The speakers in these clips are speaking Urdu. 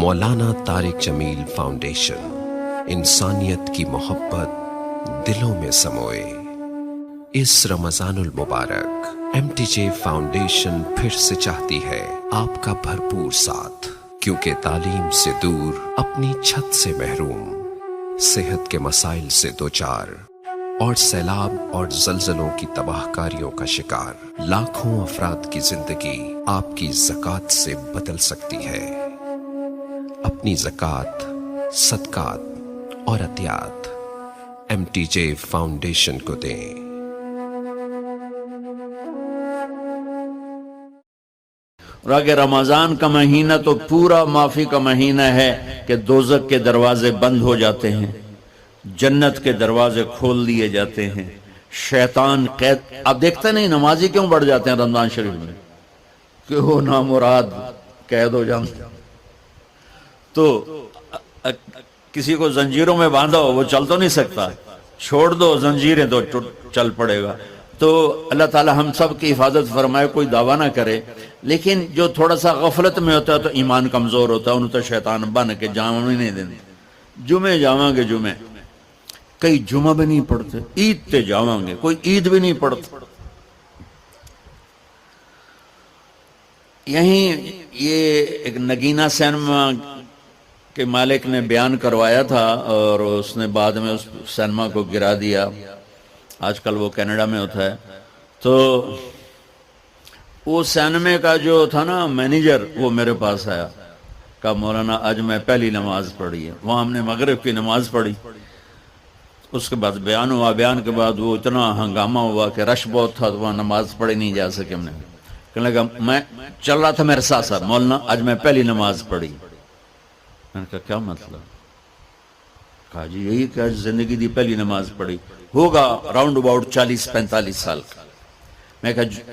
مولانا طارق جمیل فاؤنڈیشن، انسانیت کی محبت دلوں میں سموئے۔ اس رمضان المبارک ایم ٹی جے فاؤنڈیشن پھر سے چاہتی ہے آپ کا بھرپور ساتھ، کیونکہ تعلیم سے دور، اپنی چھت سے محروم، صحت کے مسائل سے دوچار اور سیلاب اور زلزلوں کی تباہ کاریوں کا شکار لاکھوں افراد کی زندگی آپ کی زکوٰۃ سے بدل سکتی ہے۔ اپنی زکوٰۃ، صدقات اور عطیات ایم ٹی جے فاؤنڈیشن کو دیں۔ اور اگر رمضان کا مہینہ تو پورا معافی کا مہینہ ہے کہ دوزخ کے دروازے بند ہو جاتے ہیں، جنت کے دروازے کھول دیے جاتے ہیں، شیطان قید۔ آپ دیکھتے نہیں نمازی کیوں بڑھ جاتے ہیں رمضان شریف میں؟ کہ وہ نامراد قید ہو جاتے ہیں۔ تو کسی کو زنجیروں میں باندھا ہو، وہ چل تو نہیں سکتا، چھوڑ دو زنجیریں تو چل پڑے گا۔ تو اللہ تعالی ہم سب کی حفاظت فرمائے، کوئی دعویٰ نہ کرے، لیکن جو تھوڑا سا غفلت میں ہوتا ہے تو ایمان کمزور ہوتا ہے، انہوں تو شیطان بن کے جامع بھی نہیں دینے۔ جمعے جاواں گے، جمعے کئی جمعہ بھی نہیں پڑھتے، عید تے جاواں گے، کوئی عید بھی نہیں پڑھتا۔ یہیں یہ ایک نگینہ سینما کے مالک نے بیان کروایا تھا اور اس نے بعد میں اس سینما کو گرا دیا، آج کل وہ کینیڈا میں ہوتا ہے۔ تو وہ سینمے کا جو تھا نا مینیجر، وہ میرے پاس آیا، کہا مولانا آج میں پہلی نماز پڑھی ہے۔ وہاں ہم نے مغرب کی نماز پڑھی، اس کے بعد بیان ہوا، بیان کے بعد وہ اتنا ہنگامہ ہوا کہ رش بہت تھا، تو وہاں نماز پڑھی نہیں جا سکے۔ ہم نے کہنے لگا، میں چل رہا تھا میرے ساتھ ساتھ، مولانا آج میں پہلی نماز پڑھی۔ میں نے کہا کیا مطلب؟ کہا جی یہی کہ آج زندگی دی پہلی نماز پڑھی، ہوگا راؤنڈ اباؤٹ 40-45 سال کا۔ میں کہا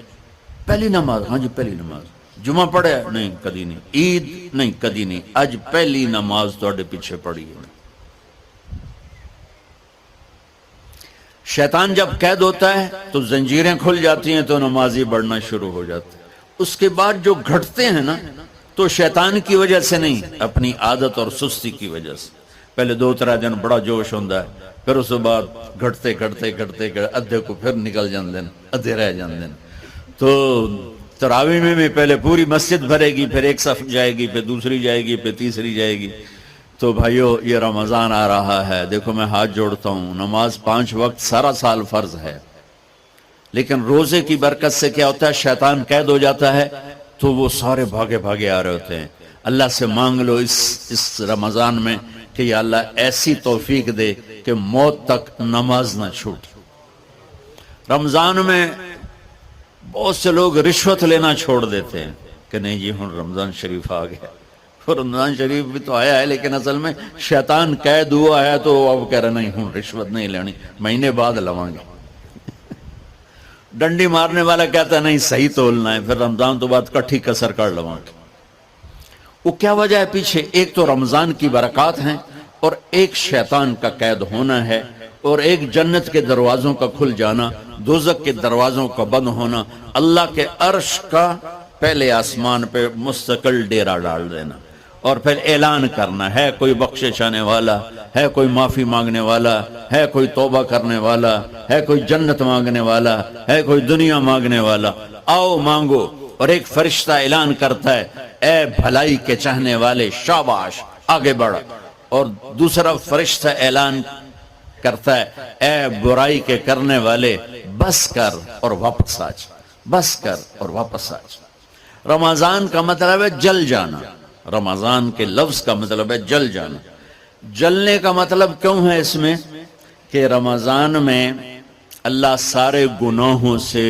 پہلی نماز؟ ہاں جی پہلی نماز۔ جمعہ پڑھے؟ نہیں کدی نہیں۔ عید؟ نہیں کدی نہیں۔ آج پہلی نماز توڑے پیچھے پڑھی ہے۔ شیطان جب قید ہوتا ہے تو زنجیریں کھل جاتی ہیں، تو نمازی بڑھنا شروع ہو جاتے ہیں۔ اس کے بعد جو گھٹتے ہیں نا، تو شیطان کی وجہ سے نہیں، اپنی عادت اور سستی کی وجہ سے۔ پہلے 2-3 دن بڑا جوش ہوندہ ہے، پھر اس کے بعد گھٹتے ادھے کو پھر نکل جاندے ہیں، ادھے رہ جاندے ہیں۔ تو تراویح میں بھی پہلے پوری مسجد بھرے گی، پھر ایک صف جائے گی، پھر دوسری جائے گی، پھر تیسری جائے گی۔ تو بھائیو یہ رمضان آ رہا ہے، دیکھو میں ہاتھ جوڑتا ہوں، نماز 5 وقت سارا سال فرض ہے، لیکن روزے کی برکت سے کیا ہوتا ہے، شیطان قید ہو جاتا ہے، تو وہ سارے بھاگے بھاگے آ رہے ہوتے ہیں۔ اللہ سے مانگ لو اس رمضان میں کہ یا اللہ ایسی توفیق دے کہ موت تک نماز نہ چھوٹ۔ رمضان میں بہت سے لوگ رشوت لینا چھوڑ دیتے ہیں کہ نہیں جی ہن رمضان شریف آ گیا۔ رمضان شریف بھی تو آیا ہے، لیکن اصل میں شیطان قید ہوا ہے، تو اب کہہ رہے نہیں ہوں رشوت نہیں لینی، مہینے بعد لواں گے۔ ڈنڈی مارنے والا کہتا ہے نہیں صحیح تولنا ہے، پھر رمضان تو بعد کٹھی کسر کر لواں گے۔ وہ کیا وجہ ہے پیچھے؟ ایک تو رمضان کی برکات ہیں، اور ایک شیطان کا قید ہونا ہے، اور ایک جنت کے دروازوں کا کھل جانا، دوزخ کے دروازوں کا بند ہونا، اللہ کے عرش کا پہلے آسمان پہ مستقل ڈیرا ڈال دینا، اور پھر اعلان کرنا ہے کوئی بخشش آنے والا ہے، کوئی معافی مانگنے والا ہے، کوئی توبہ کرنے والا ہے، کوئی جنت مانگنے والا ہے، کوئی دنیا مانگنے والا، آؤ مانگو۔ اور ایک فرشتہ اعلان کرتا ہے اے بھلائی کے چاہنے والے شاباش آگے بڑھ، اور دوسرا فرشتہ اعلان کرتا ہے اے برائی کے کرنے والے بس کر اور واپس آ جا، بس کر اور واپس آ جا۔ رمضان کا مطلب ہے جل جانا، رمضان کے لفظ کا مطلب ہے جل جانا۔ جلنے کا مطلب کیوں ہے اس میں؟ کہ رمضان میں اللہ سارے گناہوں سے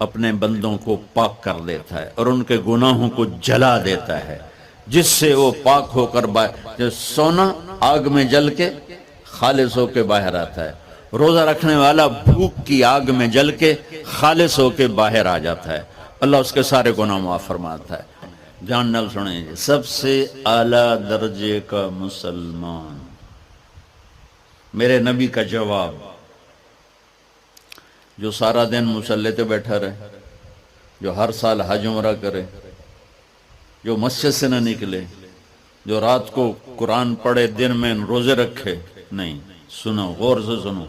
اپنے بندوں کو پاک کر دیتا ہے، اور ان کے گناہوں کو جلا دیتا ہے، جس سے وہ پاک ہو کر جو سونا آگ میں جل کے خالص ہو کے باہر آتا ہے، روزہ رکھنے والا بھوک کی آگ میں جل کے خالص ہو کے باہر آ جاتا ہے، اللہ اس کے سارے گناہ معاف فرماتا ہے۔ دھیان نال سنیں، سب سے اعلیٰ درجے کا مسلمان، میرے نبی کا جواب، جو سارا دن مصلی پہ بیٹھا رہے، جو ہر سال حج عمرہ کرے، جو مسجد سے نہ نکلے، جو رات کو قرآن پڑھے دن میں روزے رکھے، نہیں. سنو، غور سے سنو.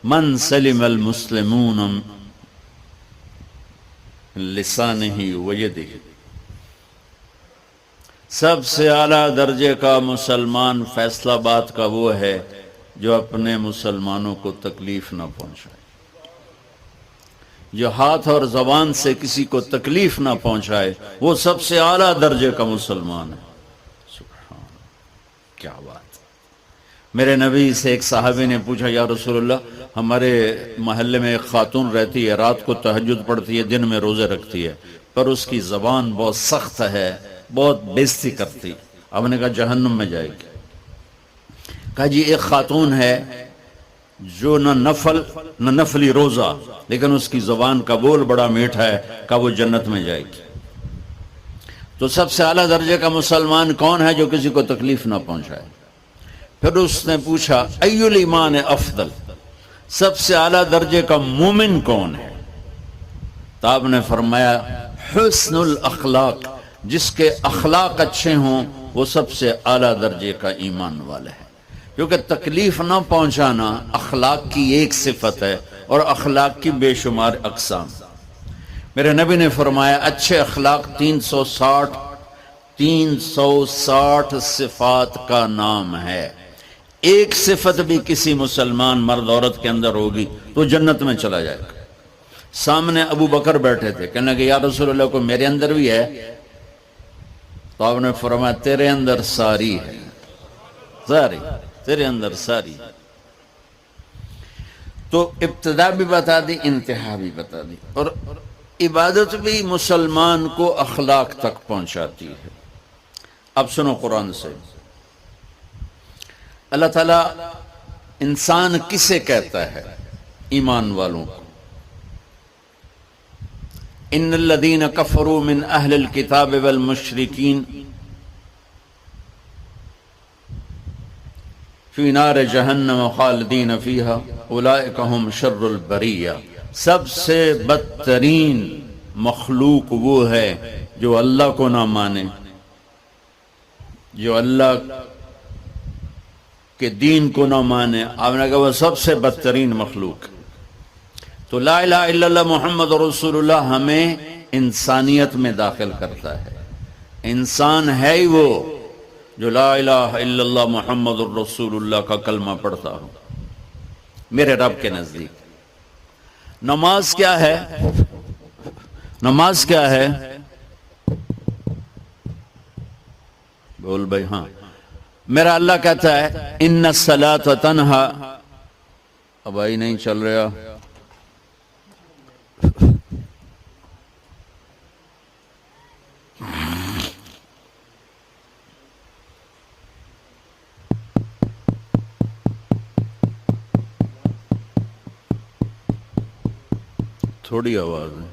من سلم المسلمون لسانہ ویدہ، سب سے اعلیٰ درجے کا مسلمان فیصلہ بات کا وہ ہے جو اپنے مسلمانوں کو تکلیف نہ پہنچائے، جو ہاتھ اور زبان سے کسی کو تکلیف نہ پہنچائے، وہ سب سے اعلیٰ درجے کا مسلمان ہے. سبحان اللہ، کیا بات. میرے نبی سے ایک صحابی نے پوچھا، یا رسول اللہ، ہمارے محلے میں ایک خاتون رہتی ہے، رات کو تہجد پڑھتی ہے، دن میں روزے رکھتی ہے، پر اس کی زبان بہت سخت ہے، بہت بےزتی کرتی. آپ نے کہا جہنم میں جائے گی. کہا جی ایک خاتون ہے جو نہ نفلی روزہ، لیکن اس کی زبان کا بول بڑا میٹھا ہے، کہا وہ جنت میں جائے گی. تو سب سے اعلیٰ درجے کا مسلمان کون ہے؟ جو کسی کو تکلیف نہ پہنچائے. پھر اس نے پوچھا ای الایمان افضل، سب سے اعلیٰ درجے کا مومن کون ہے؟ تو آپ نے فرمایا حسن الاخلاق، جس کے اخلاق اچھے ہوں وہ سب سے اعلیٰ درجے کا ایمان والا ہے. کیونکہ تکلیف نہ پہنچانا اخلاق کی ایک صفت ہے، اور اخلاق کی بے شمار اقسام. میرے نبی نے فرمایا اچھے اخلاق 360 صفات کا نام ہے. ایک صفت بھی کسی مسلمان مرد عورت کے اندر ہوگی تو جنت میں چلا جائے گا. سامنے ابو بکر بیٹھے تھے، کہنے لگے یا رسول اللہ کو میرے اندر بھی ہے؟ تو آپ نے فرمایا تیرے اندر ساری ہے، ساری تیرے اندر ساری. تو ابتدا بھی بتا دی، انتہا بھی بتا دی. اور عبادت بھی مسلمان کو اخلاق تک پہنچاتی ہے. اب سنو قرآن سے، اللہ تعالیٰ انسان کسے کہتا ہے؟ ایمان والوں کو. ان الذین کفروا من اہل الکتاب والمشرکین فی نار جہنم خالدین فیہا اولئک ہم شر البریہ. سب سے بدترین مخلوق وہ ہے جو اللہ کو نہ مانے، جو اللہ کہ دین کو نہ مانے. آپ نے کہا وہ سب سے بدترین مخلوق. تو لا الہ الا اللہ محمد رسول اللہ ہمیں انسانیت میں داخل کرتا ہے. انسان ہے ہی وہ جو لا الہ الا اللہ محمد رسول اللہ کا کلمہ پڑھتا ہو میرے رب کے نزدیک. نماز کیا ہے؟ نماز کیا ہے؟ بول بھائی. ہاں، میرا اللہ کہتا ہے ان الصلاۃ تنہا. اب آئی نہیں چل رہا. تھوڑی آواز ہے.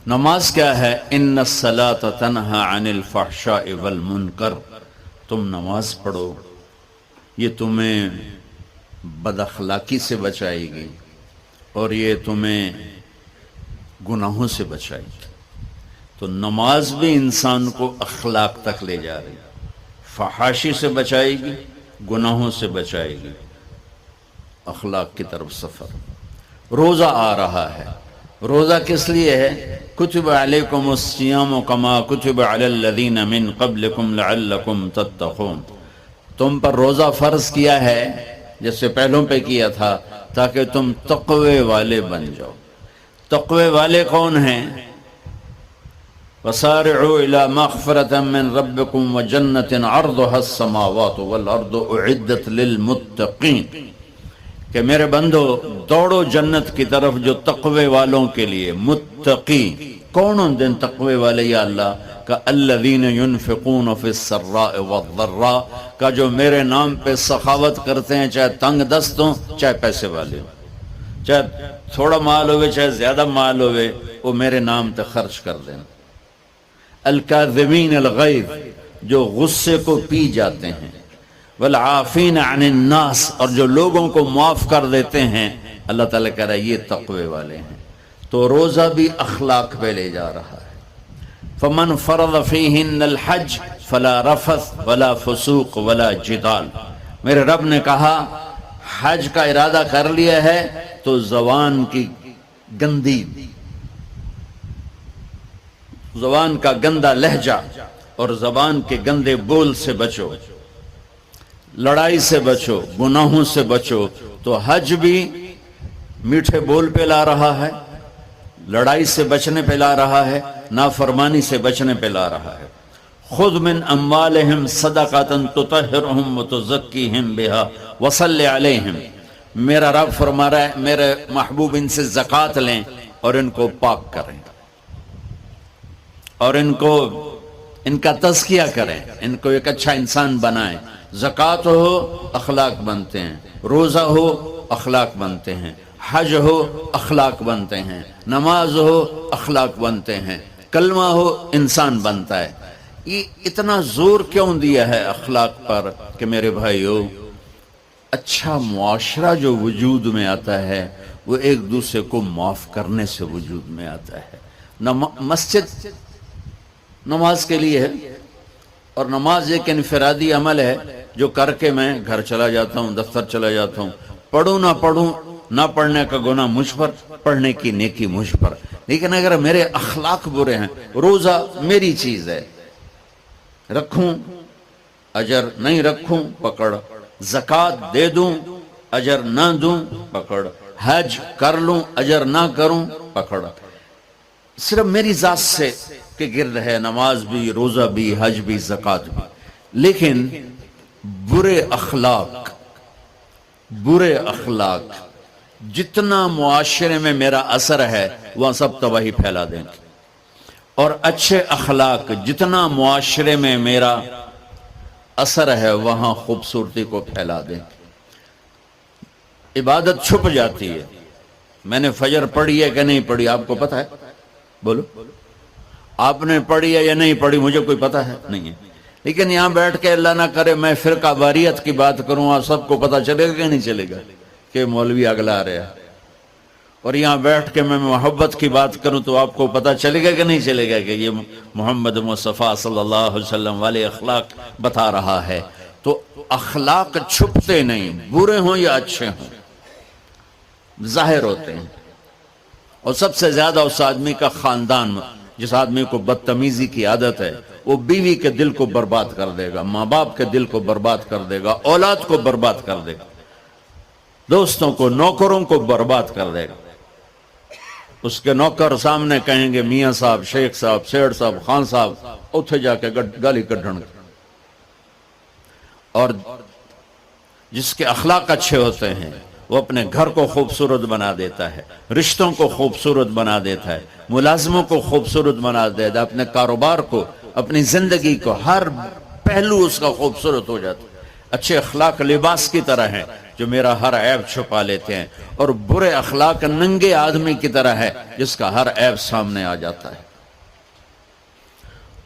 نماز کیا ہے؟ ان الصلاۃ تنہا عن الفحشاء والمنکر. تم نماز پڑھو، یہ تمہیں بد اخلاقی سے بچائے گی اور یہ تمہیں گناہوں سے بچائے گی. تو نماز بھی انسان کو اخلاق تک لے جا رہی ہے. فحاشی سے بچائے گی، گناہوں سے بچائے گی، اخلاق کی طرف سفر. روزہ آ رہا ہے. روزہ کس لیے ہے؟ کتب علیکم الصیام کما کتب علی الذین من قبلکم لعلکم تتقون. تم پر روزہ فرض کیا ہے جیسے پہلوں پہ کیا تھا تاکہ تم تقوی والے بن جاؤ. تقوی والے کون ہیں؟ وسارعوا الی مغفرۃ من ربکم وجنۃ عرضها السماوات والارض اعدت للمتقین. کہ میرے بندو دوڑو جنت کی طرف جو تقوی والوں کے لیے. متقی کون ان دن تقوی والے یا اللہ؟ کہ الذین ينفقون فی السراء والضراء، کا جو میرے نام پہ سخاوت کرتے ہیں، چاہے تنگ دست ہوں چاہے پیسے والے ہوں، چاہے تھوڑا مال ہوئے چاہے زیادہ مال ہوئے، وہ میرے نام پہ خرچ کر دیں. الکاظمین الغیظ، جو غصے کو پی جاتے ہیں. والعافین عن الناس، اور جو لوگوں کو معاف کر دیتے ہیں. اللہ تعالیٰ کہہ رہا ہے یہ تقوی والے ہیں. تو روزہ بھی اخلاق پہ لے جا رہا ہے. فمن فرض فیہن الحج فلا رفث ولا فسوق ولا جدال. میرے رب نے کہا حج کا ارادہ کر لیا ہے تو زبان کی گندی، زبان کا گندا لہجہ اور زبان کے گندے بول سے بچو، لڑائی سے بچو، گناہوں سے بچو. تو حج بھی میٹھے بول پہ لا رہا ہے، لڑائی سے بچنے پہ لا رہا ہے، نافرمانی سے بچنے پہ لا رہا ہے. خذ من اموالہم صدقۃ تطہرہم وتزکیہم بہا وصلی علیہم. میرا رب فرما رہا ہے میرے محبوب ان سے زکوٰۃ لیں اور ان کو پاک کریں اور ان کا تزکیہ کریں، ان کو ایک اچھا انسان بنائیں. زکوٰۃ ہو اخلاق بنتے ہیں، روزہ ہو اخلاق بنتے ہیں، حج ہو اخلاق بنتے ہیں، نماز ہو اخلاق بنتے ہیں، کلمہ ہو انسان بنتا ہے. یہ اتنا زور کیوں دیا ہے اخلاق پر کہ میرے بھائیو اچھا معاشرہ جو وجود میں آتا ہے وہ ایک دوسرے کو معاف کرنے سے وجود میں آتا ہے. مسجد نماز کے لیے ہے اور نماز ایک انفرادی عمل ہے جو کر کے میں گھر چلا جاتا ہوں، دفتر چلا جاتا ہوں. پڑھوں نہ پڑھوں، نہ پڑھنے کا گناہ مجھ پر، پڑھنے کی نیکی مجھ پر. لیکن اگر میرے اخلاق برے ہیں، روزہ میری چیز ہے، رکھوں اجر، نہیں رکھوں پکڑ، زکوٰۃ دے دوں اجر نہ دوں پکڑ، حج کر لوں اجر نہ کروں پکڑ. صرف میری ذات سے کے گرد ہے نماز بھی، روزہ بھی، حج بھی، زکوٰۃ بھی. لیکن برے اخلاق جتنا معاشرے میں میرا اثر ہے وہاں سب تباہی پھیلا دیں گے، اور اچھے اخلاق جتنا معاشرے میں میرا اثر ہے وہاں خوبصورتی کو پھیلا دیں گے. عبادت چھپ جاتی ہے. میں نے فجر پڑھی ہے کہ نہیں پڑھی آپ کو پتہ ہے؟ بولو آپ نے پڑھی ہے یا نہیں پڑھی؟ مجھے کوئی پتہ ہے نہیں ہے. لیکن یہاں بیٹھ کے اللہ نہ کرے میں فرقہ واریت کی بات کروں اور سب کو پتہ چلے گا کہ نہیں چلے گا کہ مولوی اگلا رہا ہے. اور یہاں بیٹھ کے میں محبت کی بات کروں تو آپ کو پتہ چلے گا کہ نہیں چلے گا کہ یہ محمد مصطفیٰ صلی اللہ علیہ وسلم والے اخلاق بتا رہا ہے. تو اخلاق چھپتے نہیں، برے ہوں یا اچھے ہوں ظاہر ہوتے ہیں. اور سب سے زیادہ اس آدمی کا خاندان، جس آدمی کو بدتمیزی کی عادت ہے وہ بیوی کے دل کو برباد کر دے گا، ماں باپ کے دل کو برباد کر دے گا، اولاد کو برباد کر دے گا، دوستوں کو، نوکروں کو برباد کر دے گا. اس کے نوکر سامنے کہیں گے میاں صاحب، شیخ صاحب، سیٹ صاحب، خان صاحب، اتھے جا کے گالی کڈھن گے. اور جس کے اخلاق اچھے ہوتے ہیں وہ اپنے گھر کو خوبصورت بنا دیتا ہے، رشتوں کو خوبصورت بنا دیتا ہے، ملازموں کو خوبصورت بنا دیتا ہے، اپنے کاروبار کو، اپنی زندگی کو، ہر پہلو اس کا خوبصورت ہو جاتا ہے. اچھے اخلاق لباس کی طرح ہیں جو میرا ہر عیب چھپا لیتے ہیں، اور برے اخلاق ننگے آدمی کی طرح ہے جس کا ہر عیب سامنے آ جاتا ہے.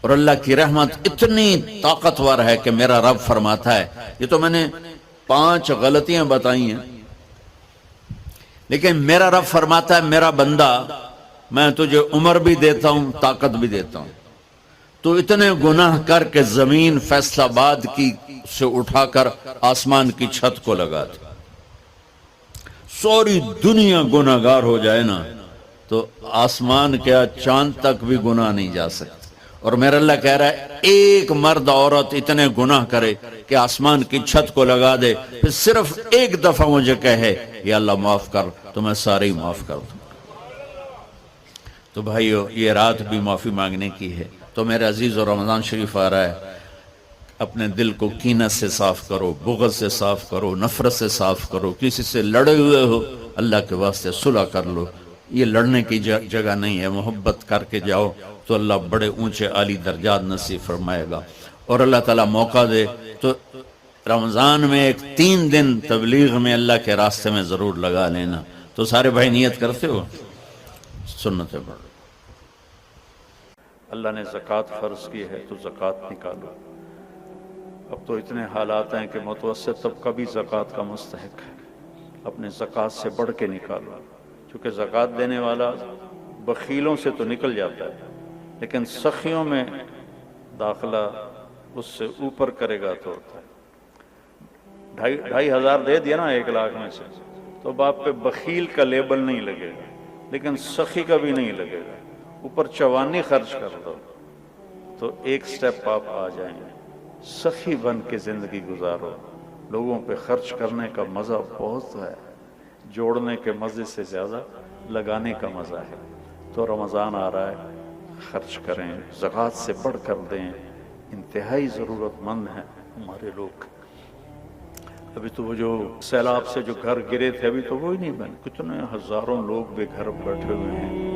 اور اللہ کی رحمت اتنی طاقتور ہے کہ میرا رب فرماتا ہے، یہ تو میں نے 5 غلطیاں بتائی ہیں، لیکن میرا رب فرماتا ہے میرا بندہ میں تجھے عمر بھی دیتا ہوں، طاقت بھی دیتا ہوں، تو اتنے گناہ کر کے زمین فیصل آباد کی سے اٹھا کر آسمان کی چھت کو لگا دے. سوری دنیا گناہگار ہو جائے نا تو آسمان کیا چاند تک بھی گناہ نہیں جا سکتے. اور میرا اللہ کہہ رہا ہے ایک مرد عورت اتنے گناہ کرے کہ آسمان کی چھت کو لگا دے، پھر صرف ایک دفعہ مجھے کہے یا اللہ معاف کر، تو میں سارے ہی معاف کر دوں. تو بھائیو یہ رات بھی معافی مانگنے کی ہے. تو میرے عزیز و رمضان شریف آ رہا ہے، اپنے دل کو کینہ سے صاف کرو، بغض سے صاف کرو، نفرت سے صاف کرو. کسی سے لڑے ہوئے ہو اللہ کے واسطے صلح کر لو. یہ لڑنے کی جگہ نہیں ہے، محبت کر کے جاؤ تو اللہ بڑے اونچے عالی درجات نصیب فرمائے گا. اور اللہ تعالیٰ موقع دے تو رمضان میں ایک 3 دن تبلیغ میں اللہ کے راستے میں ضرور لگا لینا. تو سارے بھائی نیت کرتے ہو؟ سنتیں پڑھو. اللہ نے زکوٰۃ فرض کی ہے تو زکوٰۃ نکالو. اب تو اتنے حالات ہیں کہ متوسط طبقہ بھی زکوٰۃ کا مستحق ہے. اپنے زکوٰۃ سے بڑھ کے نکالو، کیونکہ زکوٰۃ دینے والا بخیلوں سے تو نکل جاتا ہے لیکن سخیوں میں داخلہ اس سے اوپر کرے گا تو ہوتا ہے۔ 2,500 دے دیا نا 1 لاکھ میں سے، تو باپ پہ بخیل کا لیبل نہیں لگے گا، لیکن سخی کا بھی نہیں لگے گا۔ اوپر 54 خرچ کر دو تو ایک سٹیپ آپ آ جائیں گے۔ سخی بن کے زندگی گزارو، لوگوں پہ خرچ کرنے کا مزہ بہت ہے، جوڑنے کے مزے سے زیادہ لگانے کا مزہ ہے۔ تو رمضان آ رہا ہے، خرچ کریں، زکوٰۃ سے بڑھ کر دیں، انتہائی ضرورت مند ہیں ہمارے لوگ۔ ابھی تو وہ جو سیلاب سے جو گھر گرے تھے ابھی تو وہی نہیں بنے، کتنے ہزاروں لوگ بے گھر بیٹھے ہوئے ہیں۔